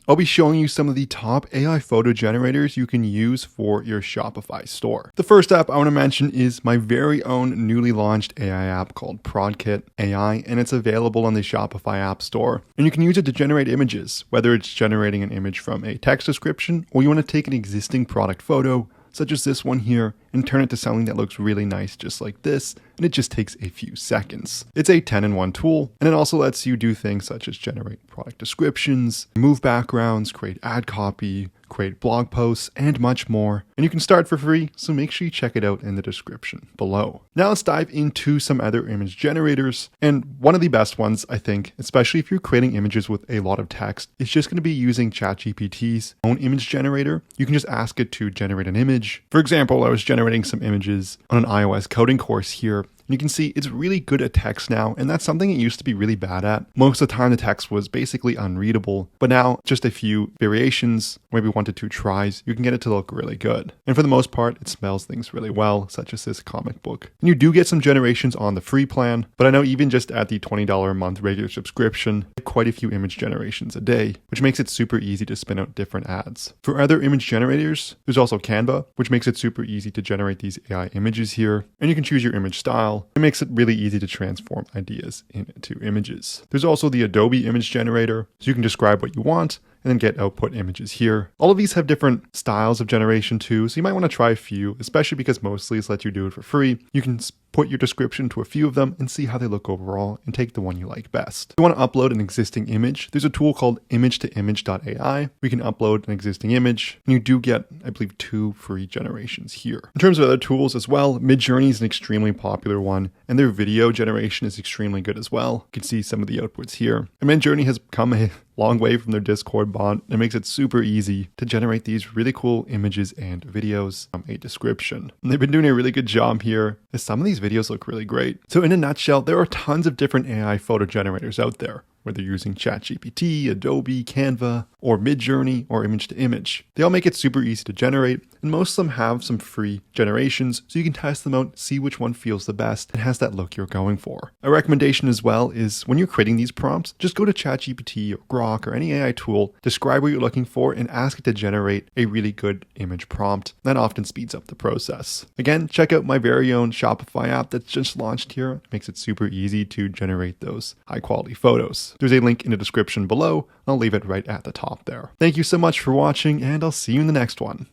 I'll be showing you some of the top AI photo generators you can use for your Shopify store. The first app I want to mention is my very own newly launched AI app called PRODKIT AI, and it's available on the Shopify App Store. And you can use it to generate images, whether it's generating an image from a text description or you want to take an existing product photo, such as this one here, and turn it to something that looks really nice just like this, and it just takes a few seconds. It's a 10-in-1 tool, and it also lets you do things such as generate product descriptions, remove backgrounds, create ad copy, create blog posts, and much more. And you can start for free, so make sure you check it out in the description below. Now let's dive into some other image generators, and one of the best ones, I think, especially if you're creating images with a lot of text, is just going to be using ChatGPT's own image generator. You can just ask it to generate an image. For example, I was generating some images on an iOS coding course here, and you can see it's really good at text now, and that's something it used to be really bad at. Most of the time the text was basically unreadable, but now just a few variations, maybe 1 to 2 tries, you can get it to look really good. And for the most part, it spells things really well, such as this comic book. And you do get some generations on the free plan, but I know even just at the $20 a month regular subscription, you get quite a few image generations a day, which makes it super easy to spin out different ads. For other image generators, there's also Canva, which makes it super easy to generate these AI images here, and you can choose your image style. It makes it really easy to transform ideas into images. There's also the Adobe image generator, so you can describe what you want and then get output images here. All of these have different styles of generation too, so you might want to try a few, especially because mostly it's let you do it for free. You can put your description to a few of them and see how they look overall and take the one you like best. If you want to upload an existing image, there's a tool called image-to-image.ai. We can upload an existing image, and you do get, I believe, 2 free generations here. In terms of other tools as well, Midjourney is an extremely popular one, and their video generation is extremely good as well. You can see some of the outputs here. And Midjourney has come a long way from their Discord bot. It makes it super easy to generate these really cool images and videos from a description. And they've been doing a really good job here, as some of these videos look really great. So in a nutshell, there are tons of different AI photo generators out there, whether you're using ChatGPT, Adobe, Canva, or Midjourney, or image to image. They all make it super easy to generate, and most of them have some free generations, so you can test them out, see which one feels the best and has that look you're going for. A recommendation as well is when you're creating these prompts, just go to ChatGPT or Grok or any AI tool, describe what you're looking for, and ask it to generate a really good image prompt. That often speeds up the process. Again, check out my very own Shopify app that's just launched here. It makes it super easy to generate those high quality photos. There's a link in the description below. I'll leave it right at the top there. Thank you so much for watching, and I'll see you in the next one.